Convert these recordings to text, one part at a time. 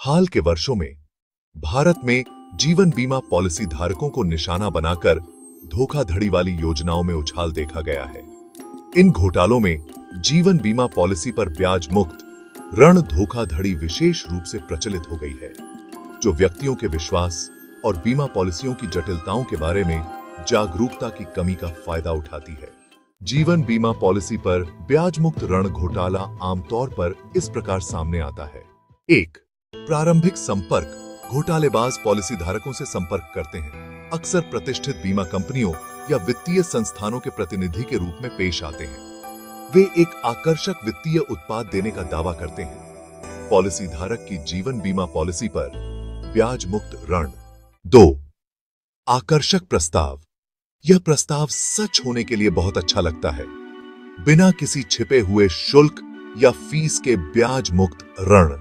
हाल के वर्षों में भारत में जीवन बीमा पॉलिसी धारकों को निशाना बनाकर धोखाधड़ी वाली योजनाओं में उछाल देखा गया है। इन घोटालों में जीवन बीमा पॉलिसी पर ब्याज मुक्त ऋण धोखाधड़ी विशेष रूप से प्रचलित हो गई है, जो व्यक्तियों के विश्वास और बीमा पॉलिसियों की जटिलताओं के बारे में जागरूकता की कमी का फायदा उठाती है। जीवन बीमा पॉलिसी पर ब्याज मुक्त ऋण घोटाला आमतौर पर इस प्रकार सामने आता है। 1. प्रारंभिक संपर्क। घोटालेबाज पॉलिसी धारकों से संपर्क करते हैं, अक्सर प्रतिष्ठित बीमा कंपनियों या वित्तीय संस्थानों के प्रतिनिधि के रूप में पेश आते हैं। वे एक आकर्षक वित्तीय उत्पाद देने का दावा करते हैं। पॉलिसी धारक की जीवन बीमा पॉलिसी पर ब्याज मुक्त ऋण। 2. आकर्षक प्रस्ताव। यह प्रस्ताव सच होने के लिए बहुत अच्छा लगता है। बिना किसी छिपे हुए शुल्क या फीस के ब्याज मुक्त ऋण।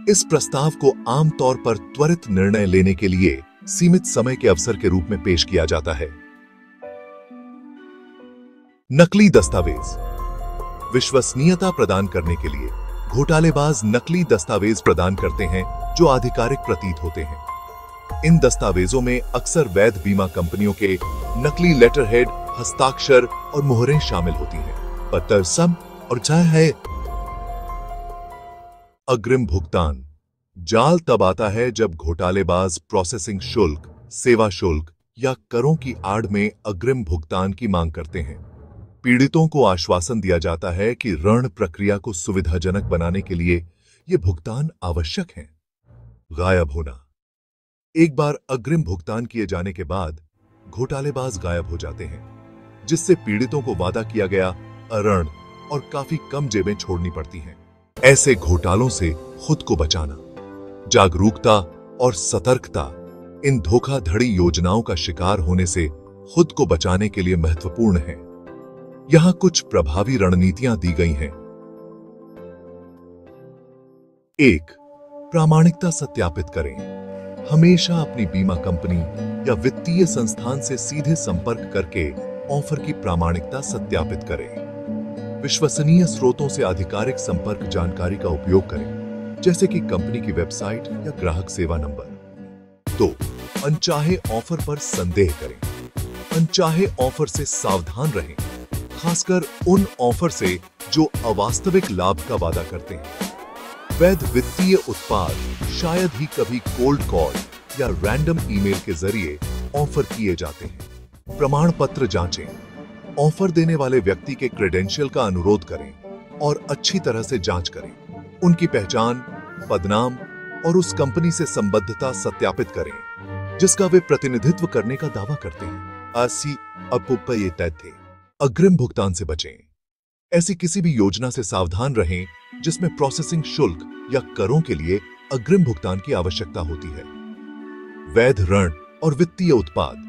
इस प्रस्ताव को आमतौर पर त्वरित निर्णय लेने के लिए सीमित समय के अवसर के रूप में पेश किया जाता है। नकली दस्तावेज। विश्वसनीयता प्रदान करने के लिए घोटालेबाज नकली दस्तावेज प्रदान करते हैं जो आधिकारिक प्रतीत होते हैं। इन दस्तावेजों में अक्सर वैध बीमा कंपनियों के नकली लेटरहेड, हस्ताक्षर और मुहरें शामिल होती हैं। पत्र सम और चाहे है अग्रिम भुगतान। जाल तब आता है जब घोटालेबाज प्रोसेसिंग शुल्क, सेवा शुल्क या करों की आड़ में अग्रिम भुगतान की मांग करते हैं। पीड़ितों को आश्वासन दिया जाता है कि ऋण प्रक्रिया को सुविधाजनक बनाने के लिए ये भुगतान आवश्यक हैं। गायब होना। एक बार अग्रिम भुगतान किए जाने के बाद घोटालेबाज गायब हो जाते हैं, जिससे पीड़ितों को वादा किया गया ऋण और काफी कम जेबें छोड़नी पड़ती हैं। ऐसे घोटालों से खुद को बचाना, जागरूकता और सतर्कता इन धोखाधड़ी योजनाओं का शिकार होने से खुद को बचाने के लिए महत्वपूर्ण है। यहां कुछ प्रभावी रणनीतियां दी गई हैं। 1. प्रामाणिकता सत्यापित करें। हमेशा अपनी बीमा कंपनी या वित्तीय संस्थान से सीधे संपर्क करके ऑफर की प्रामाणिकता सत्यापित करें। विश्वसनीय स्रोतों से आधिकारिक संपर्क जानकारी का उपयोग करें, जैसे कि कंपनी की वेबसाइट या ग्राहक सेवा नंबर। 2. अनचाहे ऑफर पर संदेह करें। अनचाहे ऑफर से सावधान रहें, खासकर उन ऑफर से जो अवास्तविक लाभ का वादा करते हैं। वैध वित्तीय उत्पाद शायद ही कभी कोल्ड कॉल या रैंडम ईमेल के जरिए ऑफर किए जाते हैं। प्रमाण पत्र जांचें। ऑफर देने वाले व्यक्ति के क्रेडेंशियल का अनुरोध करें और अच्छी तरह से जांच करें। उनकी पहचान, पदनाम और उस कंपनी से संबद्धता सत्यापित करें जिसका वे प्रतिनिधित्व करने का दावा करते हैं। आसी अपुप्पये तथ्य। अग्रिम भुगतान से बचें। ऐसी किसी भी योजना से सावधान रहें जिसमें प्रोसेसिंग शुल्क या करों के लिए अग्रिम भुगतान की आवश्यकता होती है। वैध ऋण और वित्तीय उत्पाद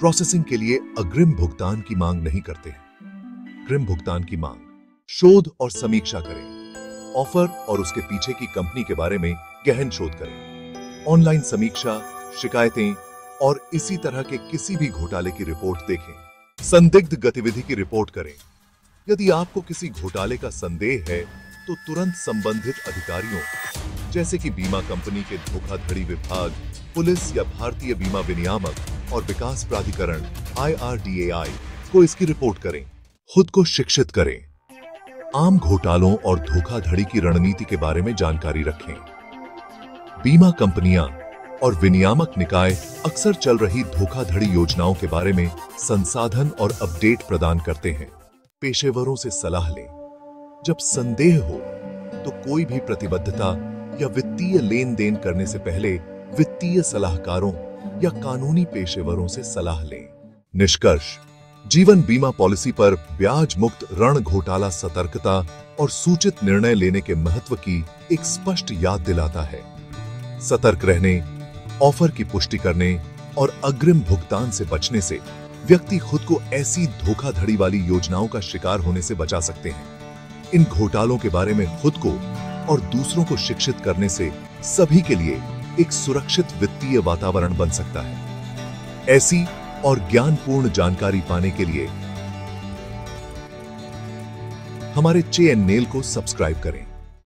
प्रोसेसिंग के लिए अग्रिम भुगतान की मांग नहीं करते हैं। अग्रिम भुगतान की मांग। शोध और समीक्षा करें। ऑफर और उसके पीछे की कंपनी के बारे में गहन शोध करें। ऑनलाइन समीक्षा, शिकायतें और इसी तरह के किसी भी घोटाले की रिपोर्ट देखें। संदिग्ध गतिविधि की रिपोर्ट करें। यदि आपको किसी घोटाले का संदेह है तो तुरंत संबंधित अधिकारियों, जैसे कि बीमा कंपनी के धोखाधड़ी विभाग, पुलिस या भारतीय बीमा विनियामक और विकास प्राधिकरण IRDAI को इसकी रिपोर्ट करें। खुद को शिक्षित करें। आम घोटालों और धोखाधड़ी की रणनीति के बारे में जानकारी रखें। बीमा कंपनियां और विनियामक निकाय अक्सर चल रही धोखाधड़ी योजनाओं के बारे में संसाधन और अपडेट प्रदान करते हैं। पेशेवरों से सलाह लें। जब संदेह हो तो कोई भी प्रतिबद्धता या वित्तीय लेन देन करने से पहले वित्तीय सलाहकारों या कानूनी पेशेवरों से सलाह लें। निष्कर्ष: जीवन बीमा पॉलिसी पर ब्याज मुक्त ऋण घोटाला सतर्कता और सूचित निर्णय लेने के महत्व की एक स्पष्ट याद दिलाता है। सतर्क रहने, ऑफर की पुष्टि करने और अग्रिम भुगतान से बचने से व्यक्ति खुद को ऐसी धोखाधड़ी वाली योजनाओं का शिकार होने से बचा सकते हैं। इन घोटालों के बारे में खुद को और दूसरों को शिक्षित करने से सभी के लिए एक सुरक्षित वित्तीय वातावरण बन सकता है। ऐसी और ज्ञानपूर्ण जानकारी पाने के लिए हमारे चे एन नेल को सब्सक्राइब करें।